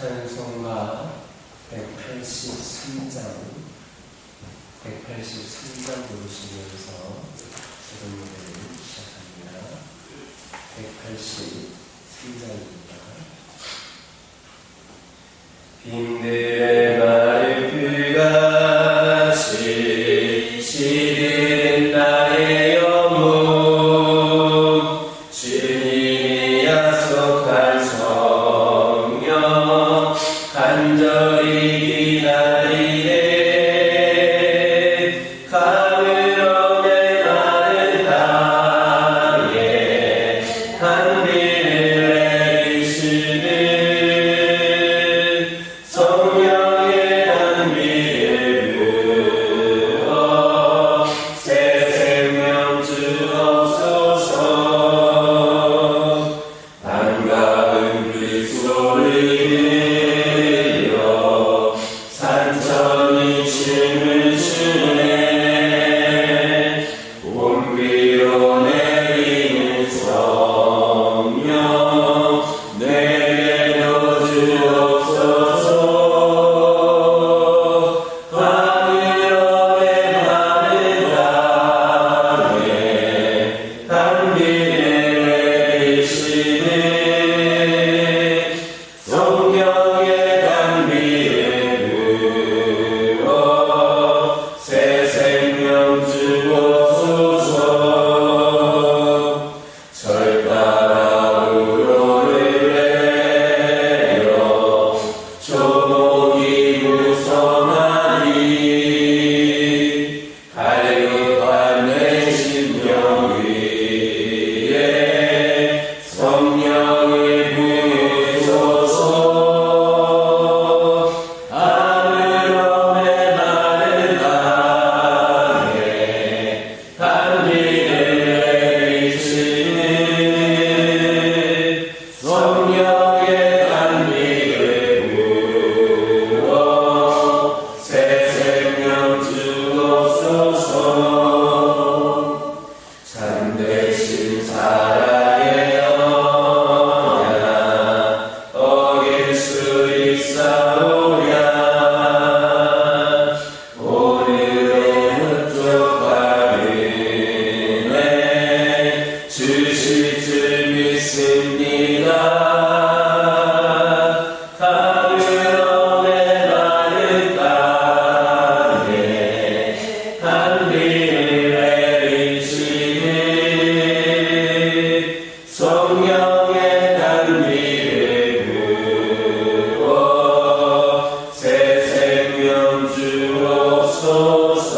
찬송가 183장 부르시면서 새로운 노래를 시작합니다. 183장입니다. 빈들의 마를 불같이 시든 나의 영혼 주님이 약속한 성령 간절히 기다리네. 가물어 메마른 땅에 한비를 내리시는 성령의 단비를 부어 새 생명 주옵소서. 반가운 불소리 들려 산천이 춤을 추네. 온비로 내리는 성령 내게도 주옵소서. 하늘로 메마른 땅에 단비를 내리시는 성령의 단비를 부어 새 생명 주옵소서. 절 따라 우러를 내려 조목이 무성하니 갈급한 내 심령 위에 성령을 부으소서. 하늘로 메마른 땅에 단비를 내리시는 성령의 단비를 부어 새 생명 주옵소서. 참되신 사랑의 언약 어길 수 있사오랴. 오늘도 흡족한 은혜 주실 줄 믿습니다. 가물어 메마른 땅에 단비를 내리시는 성령의 단비를 부어 새 생명 주옵소서.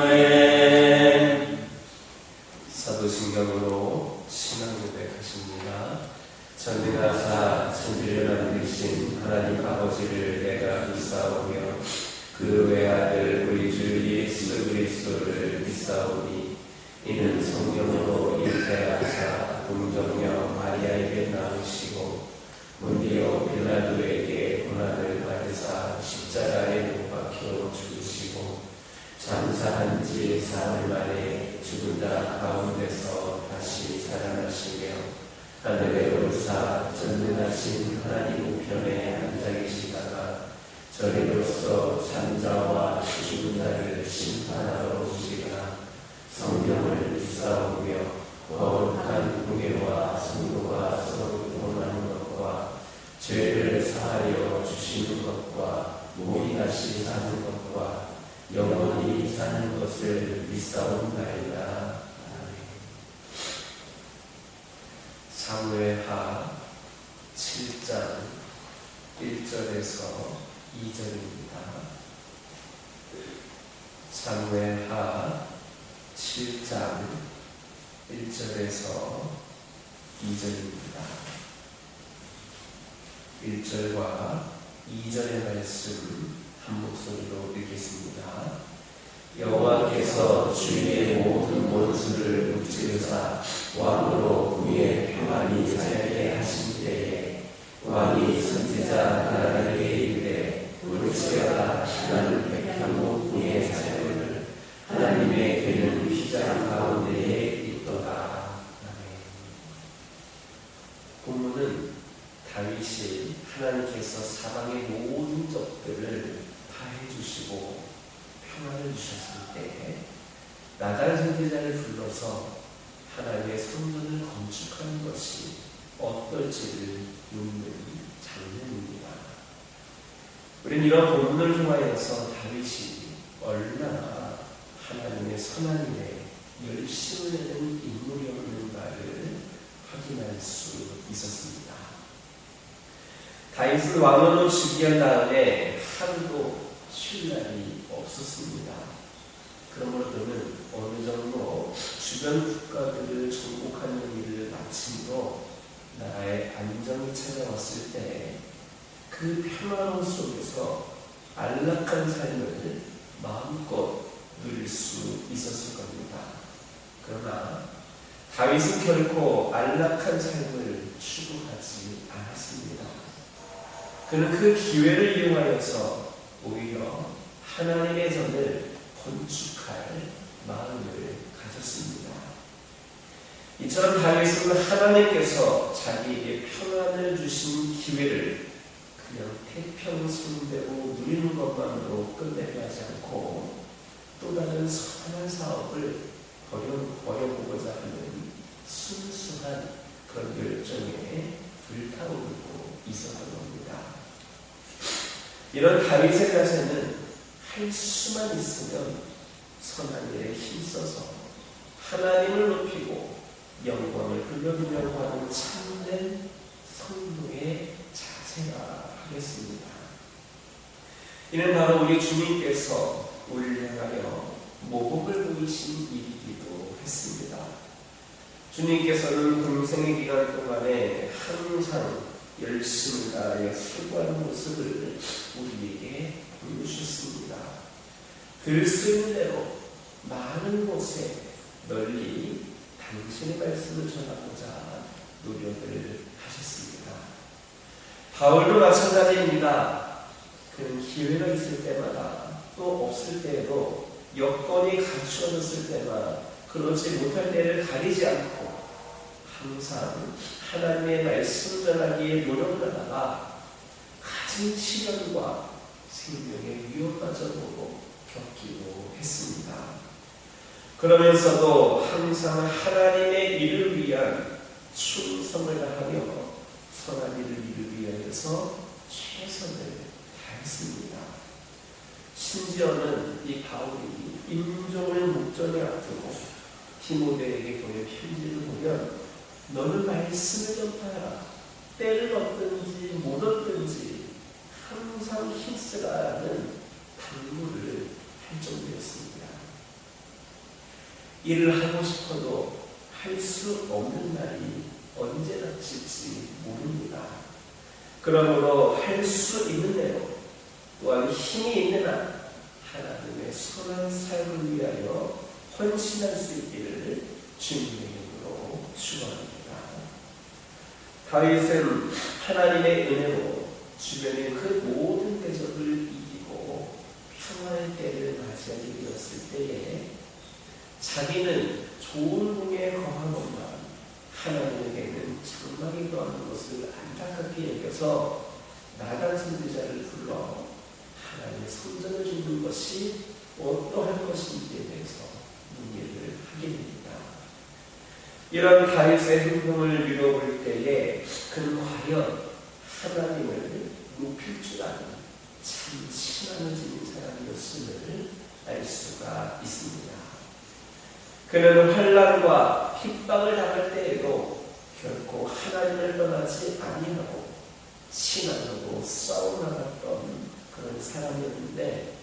아멘. 사도신경으로 신앙 고백하십니다. 전능하사 천지를 만드신 하나님 아버지를 내가 믿사오며 그 외아들 우리 주 예수 그리스도를 믿사오니 이는 성령으로 잉태하사 동정녀 마리아에게 낳으시고 본디오 빌라도에게 고난을 받으사 십자가에 못 박혀 죽으시고 잠사한 지 사흘 만에 죽은 자 가운데서 다시 살아나시며 하늘에 오르사 전능하신 하나님 우편에 앉아 계시다가 저리로서 산자와 죽은 자를 심판하러 오시리라. 성경을 믿사오며 거룩한 공예와 성도가 서로 동하는 것과 죄를 사하여 주시는 것과 몸이 다시 사는 것과 영원히 사는 것을 믿사옵나이다. 사무엘하 7장 1절에서 2절입니다. 사무엘하 7장 1절에서 2절입니다. 1절과 2절의 말씀 한 목소리로 읽겠습니다. 여호와께서 주의 모든 원수를 무찌르사 왕으로 위에 평안히 살게 하신 때에 왕이 선지자 나단에게 이르되 울지어다. 나는 백향목 위에 사역을 하나님의 괴는 휘장 가운데에 있도다. 아멘. 선지자를 불러서 하나님의 성전을 건축하는 것이 어떨지를 묻는 장면입니다. 우리는 이런 본문을 통하여서 다윗이 얼마나 하나님의 선한 일에 열심을 내는 인물이었는가를 확인할 수 있었습니다. 다윗은 왕으로 즉위한 다음에 하루도 쉴 날이 없었습니다. 그러므로 그는 어느 정도 주변 국가들을 정복하는 일을 마침으로 나라의 안정이 찾아왔을 때 그 평화로움 속에서 안락한 삶을 마음껏 누릴 수 있었을 겁니다. 그러나 다윗은 결코 안락한 삶을 추구하지 않았습니다. 그는 그 기회를 이용하여서 오히려 하나님의 전을 건축할 마음을 가졌습니다. 이처럼 다윗은 하나님께서 자기에게 평안을 주신 기회를 그냥 태평성대로 누리는 것만으로 끝내려 하지 않고 또 다른 선한 사업을 벌여보고자 하는 순수한 그런 열정에 불타오르고 있었던 겁니다. 이런 다윗의 자세는 할 수만 있으면 선한 일에 힘써서 하나님을 높이고 영광을 돌려드리려고 하는 참된 성도의 자세가 하겠습니다. 이는 바로 우리 주님께서 우리를 향하여 모범을 보이신 일이기도 했습니다. 주님께서는 공생의 기간 동안에 항상 열심을 다하여 수고하는 모습을 우리에게 보여주셨습니다. 들 수 있는 대로 많은 곳에 널리 당신의 말씀을 전하고자 노력을 하셨습니다. 바울도 마찬가지입니다. 그는 기회가 있을 때마다 또 없을 때에도 여건이 갖추어졌을 때마다 그러지 못할 때를 가리지 않고 항상 하나님의 말씀 전하기에 노력을 하다가 가진 시련과 생명의 위협마저도 겪기도 했습니다. 그러면서도 항상 하나님의 일을 위한 충성을 다하며 선한 일을 이루기 위해서 최선을 다했습니다. 심지어는 이 바울이 임종을 목전에 앞두고 디모데에게 보낸 편지를 보면 너는 말씀을 전파하라. 때를 얻든지 못 얻든지 항상 힘쓰라는 당부를 할 정도였습니다. 일을 하고 싶어도 할 수 없는 날이 언제 닥칠지 모릅니다. 그러므로 할 수 있는 대로 또한 힘이 있는 한 하나님의 선한 삶을 위하여 헌신할 수 있기를 주님의 이름으로 축원합니다. 다윗은 하나님의 은혜로 주변의 그 모든 대적을 이기고 평안의 때를 맞이하게 되었을 때에 자기는 좋은 궁에 거한 것만 하나님에게는 장막에 거하는 것을 안타깝게 여겨서 나단 선지자를 불러 하나님의 성전을 짓는 것이 어떠한 것인지에 대해서 문의를 하게 됩니다. 이런 다윗의 행동을 미뤄볼 때에 그는 과연 하나님을 높일 줄 아는 참 신앙을 지닌 사람이었음을 알 수가 있습니다. 그는 환난과 핍박을 당할 때에도 결코 하나님을 떠나지 아니하고 신앙으로 싸워나갔던 그런 사람이었는데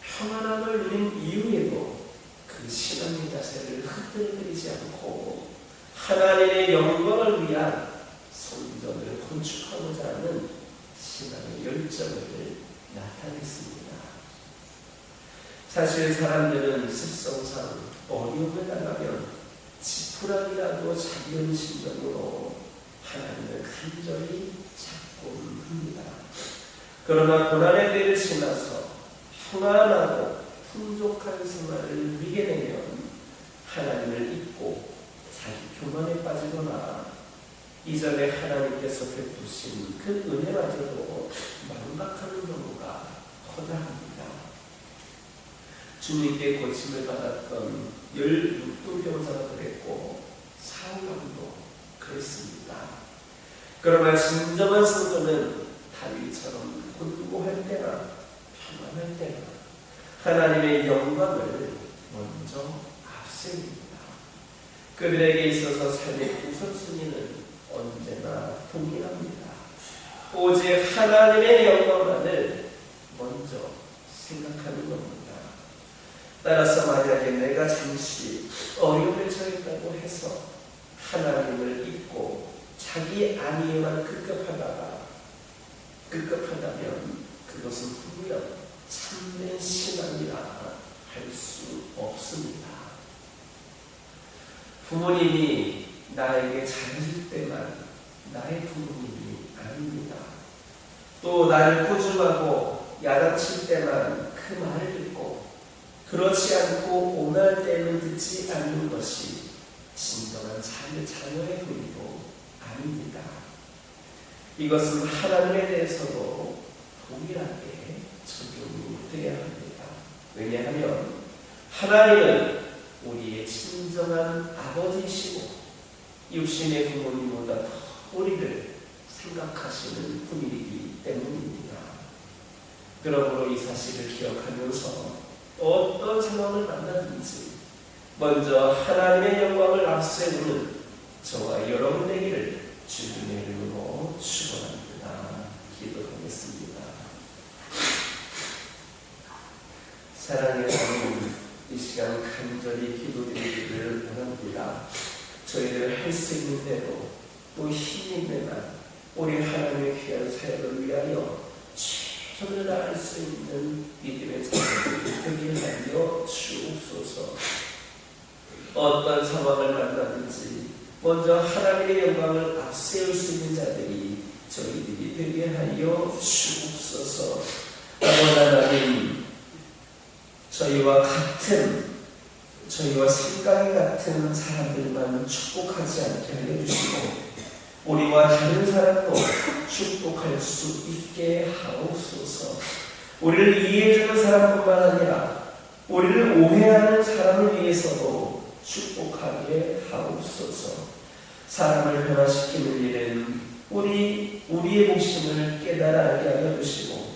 평안함을 누린 이후에도 그 신앙의 자세를 흔들리지 않고 하나님의 영광을 위한 성전을 건축하고자 하는 신앙의 열정을 나타냈습니다. 사실 사람들은 습성상 어려움을 당하면 지푸라기라도 잡는 심정으로 하나님을 간절히 찾곤 합니다. 그러나 고난의 때를 지나서 평안하고 풍족한 생활을 누리게 되면 하나님을 잊고 자기 교만에 빠지거나 이전에 하나님께서 베푸신 그 은혜마저도 망각하는 경우가 허다합니다. 주님께 고침을 받았던 16도병자가 그랬고 사울왕도 그랬습니다. 그러나 진정한 성도는 다윗처럼 곤고할 때나 평안할 때나 하나님의 영광을 먼저 앞세웁니다. 그들에게 있어서 삶의 우선순위는 언제나 동일합니다. 오직 하나님의 영광만을 먼저 생각하는 겁니다. 따라서 만약에 내가 잠시 어려움에 처했다고 해서 하나님을 잊고 자기 안위에만 급급하다면 그것은 분명 참된 신앙이라 할 수 없습니다. 부모님이 나에게 잘해줄 때만 나의 부모님이 아닙니다. 또 나를 꾸중하고 야단칠 때만 그 말을 듣고 그렇지 않고 오날 때는 듣지 않는 것이 진정한 자녀의 도리도 아닙니다. 이것은 하나님에 대해서도 동일하게 적용이 되어야 합니다. 왜냐하면 하나님은 우리의 친정한 아버지이시고 육신의 부모님보다 더 우리를 생각하시는 분이기 때문입니다. 그러므로 이 사실을 기억하면서 어떤 상황을 만나든지 먼저 하나님의 영광을 앞세우는 저와 여러분 되기를 주님의 이름으로 축원합니다. 기도하겠습니다. 사랑의 하나님, 이 시간 간절히 기도드리기를 원합니다. 저희들 할 수 있는 대로 또 힘 있는 한 우리 하나님의 귀한 사역을 위하여 최선을 다할 수 있는 믿음의 자녀들이 되게 하여 주옵소서. 어떤 상황을 만나든지 먼저 하나님의 영광을 앞세울 수 있는 자들이 저희들이 되게 하여 주옵소서. 아버지 하나님, 저희와 생각이 같은 사람들만 축복하지 않게 하여 주시고 우리와 다른 사람도 축복할 수 있게 하옵소서. 우리를 이해해주는 사람뿐만 아니라 우리를 오해하는 사람을 위해서도 축복하게 하옵소서. 사람을 변화시키는 일은 우리의 목심을 깨달아 알게 하여 주시고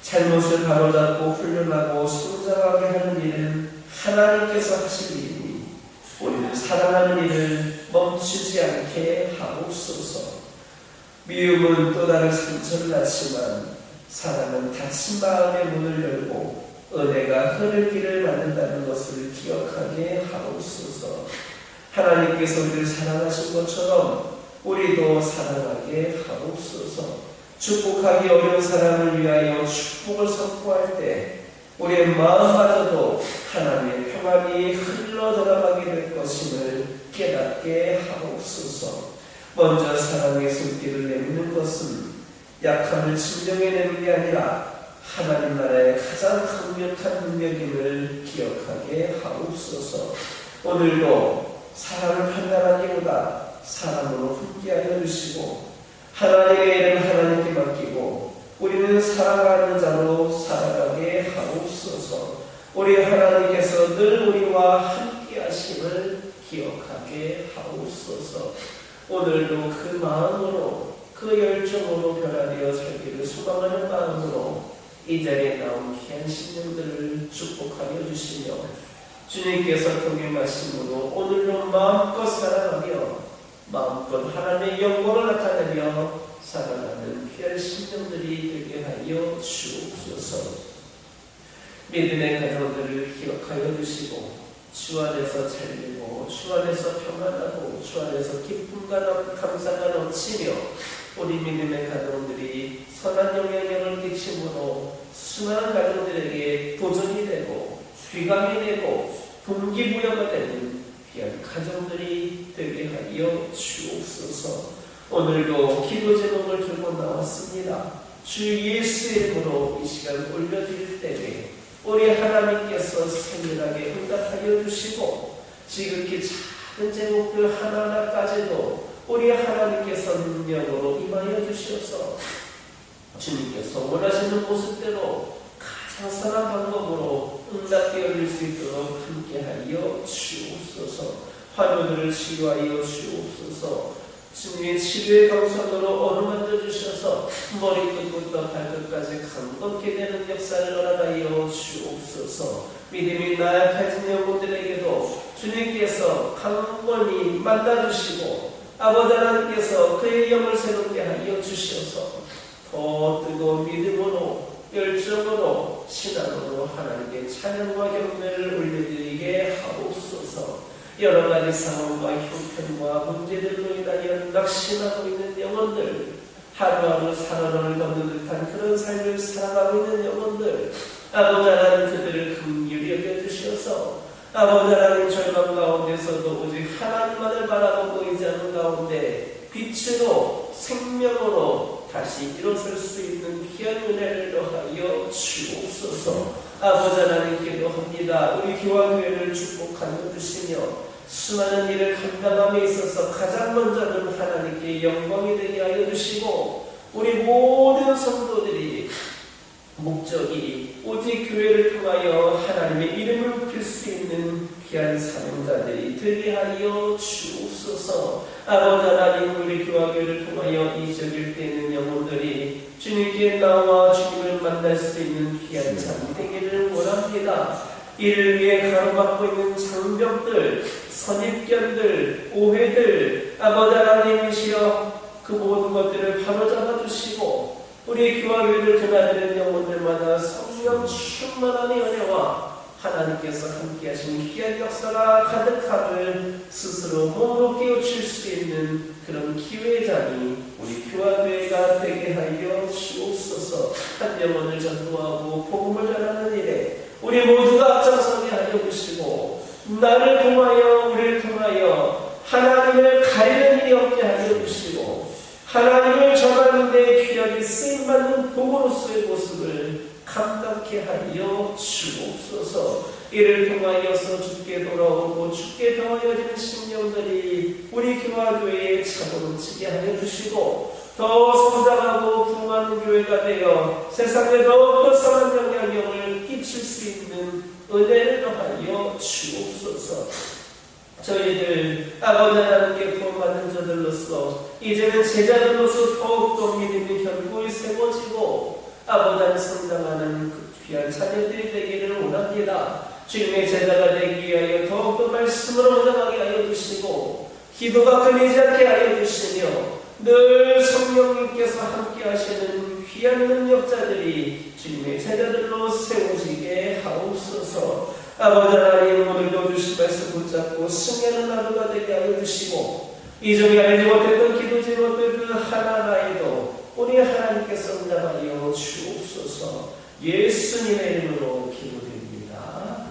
잘못을 바로잡고 훈련하고 성장하게 하는 일은 하나님께서 하실 일이니 우리를 사랑하는 일을 멈추지 않게 하옵소서. 미움은 또 다른 상처를 낳지만 사랑은 닫힌 마음의 문을 열고 은혜가 흐를 길을 만든다는 것을 기억하게 하옵소서. 하나님께서 우리를 사랑하신 것처럼 우리도 사랑하게 하옵소서. 축복하기 어려운 사람을 위하여 축복을 선포할 때 우리의 마음마저도 하나님의 평안이 흘러 들어가게 될 것임을 깨닫게 하옵소서. 먼저 사랑의 손길을 내미는 것은 약함을 증명해내는 게 아니라 하나님 나라의 가장 강력한 능력임을 기억하게 하옵소서. 오늘도 사람을 판단하기보다 사람으로 함께하여 주시고 하나님의 일은 하나님께 맡기고 우리는 사랑하는 자로 살아가게 하옵소서. 우리 하나님께서 늘 우리와 함께하심을 기억하게 하옵소서. 오늘도 그 마음으로 그 열정으로 변화되어 살기를 소망하는 마음으로 이 자리에 나온 귀한 심령들을 축복하여 주시며 주님께서 동행하심으로 오늘도 마음껏 사랑하며 마음껏 하나님의 영광을 나타내며 살아가는 귀한 심령들이 되게 하여 주옵소서. 믿음의 가정들을 기억하여 주시고 주 안에서 잘되고 주 안에서 평안하고 주 안에서 기쁨과 감사가 넘치며 우리 믿음의 가정들이 선한 영향력을 끼침으로 수많은 가정들에게 도전이 되고 귀감이 되고 동기부여가 되는 귀한 가정들이 되게 하여 주옵소서. 오늘도 기도 제목을 들고 나왔습니다. 주 예수의 이름으로 이 시간 올려드릴 때에 우리 하나님께서 세밀하게 응답하여 주시고 지극히 작은 제목들 하나하나까지도 우리 하나님께서 능력으로 임하여 주시어서 주님께서 원하시는 모습대로 가장 선한 방법으로 응답되어 올릴 수 있도록 함께하여 주옵소서. 환우들을 치유하여 주옵소서. 주님의 치료의 강선으로 어루만져 주셔서 머리끝부터 발끝까지 강건케 되는 역사를 허락하여 주옵소서. 믿음이 나약해진 영혼들에게도 주님께서 강건히 만나주시고 아버지 하나님께서 그의 영을 새롭게 하여 주셔서 더 뜨거운 믿음으로 열정으로 신앙으로 하나님께 찬양과 경배를 올려드리게 하옵소서. 여러 가지 상황과 형편과 문제들로 인하여 낙심하고 있는 영혼들, 하루하루 살아남을 걷는 듯한 그런 삶을 살아가고 있는 영혼들, 아버지 하나님 그들을 긍휼히 여겨주셔서 아버지 하나님 절망 가운데서도 오직 하나님만을 바라보고 있지 않은 가운데 빛으로 생명으로 다시 일어설 수 있는 귀한 은혜를 더하여 주옵소서. 아버지 하나님 기도합니다. 우리 교회를 축복하여 주시며 수많은 일을 감당함에 있어서 가장 먼저는 하나님께 영광이 되게 하여 주시고 우리 모든 성도들이 목적이 오직 교회를 통하여 하나님의 이름을 높일 수 있는 귀한 사명자들이 되게 하여 주옵소서. 아버지 하나님 우리 교회를 통하여 이적일 때 있는 영혼들이 주님께 나와 주님을 만날 수 있는 귀한 자이 되기를 원합니다. 이를 위해 가로막고 있는 장벽들, 선입견들, 오해들 아버지 하나님이시여 그 모든 것들을 바로잡아 주시고 우리 교회를 드나드는 영혼들마다 성령 충만함의 은혜와 하나님께서 함께 하시는 귀한 역사가 가득함을 스스로 몸으로 깨우칠 수 있는 그런 기회자니 우리 교회가 되게 하여 주옵소서. 한 영혼을 전도하고 복음을 전하는 일에 우리 모두가 앞장서게 하여 주시고 나를 통하여 우리를 통하여 하나님을 가리는 일이 없게 하여 주시고 하나님을 전하는 데 귀하게 쓰임받는 복으로서의 모습을 감당케 하여 주옵소서. 이를 통하여서 주께 돌아오고 주께 더하여지는 심령들이 우리 교회에 차고넘치게 하여 주시고 더 성장하고 부흥하는 교회가 되어 세상에 더욱더 선한 영향력을 끼칠 수 있는 은혜를 더하여 주옵소서. 저희들 아버지 하나님께 구원받는 자들로서 이제는 제자들로서 더욱더 믿음이 견고히 세워지고 아버지 하나님 성장하는 그 귀한 자녀들이 되기를 원합니다. 주님의 제자가 되기 위하여 더욱더 말씀으로 무장하게 하여 주시고 기도가 끊이지 않게 하여 주시며 늘 성령님께서 함께 하시는 귀한 능력자들이 주님의 제자들로 세워지게 하옵소서. 아버지 하나님 오늘도 주신 말씀 붙잡고 승리하는 하루가 되게 하여 주시고 이종이 알지 못했던 기도 제목들 그 하나하나에도 우리 하나님께 성장하여 주옵소서. 예수님의 이름으로 기도드립니다.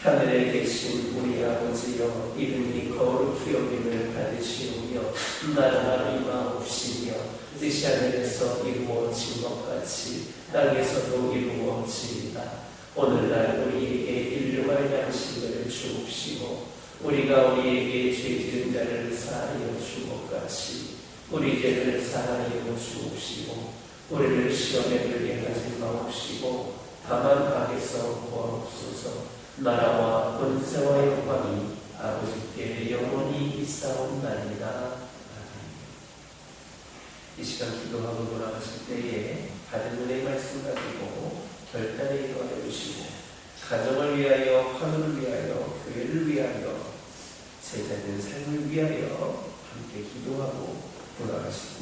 하늘에 계신 우리 아버지여 이름이 거룩히 여김을 받으시오며 나라가 임하옵시며 뜻이 하늘에서 이루어진 것 같이 땅에서도 이루어지이다. 오늘날 우리에게 일용할 양식을 주옵시고 우리가 우리에게 죄지은 자를 사하여 준 것 같이 우리 죄를 사하여 주옵시고 우리를 시험에 들게 하지 마옵시고 다만 악에서 구하옵소서. 나라와 권세와 영광이 아버지께 영원히 있사옵나이다. 이 시간 기도하고 돌아가실 때에 받은 은혜의 말씀 가지고 결단에 이루어 주시고 가정을 위하여, 화누를 위하여, 교회를 위하여, 제자된 삶을 위하여 함께 기도하고 돌아가십니다.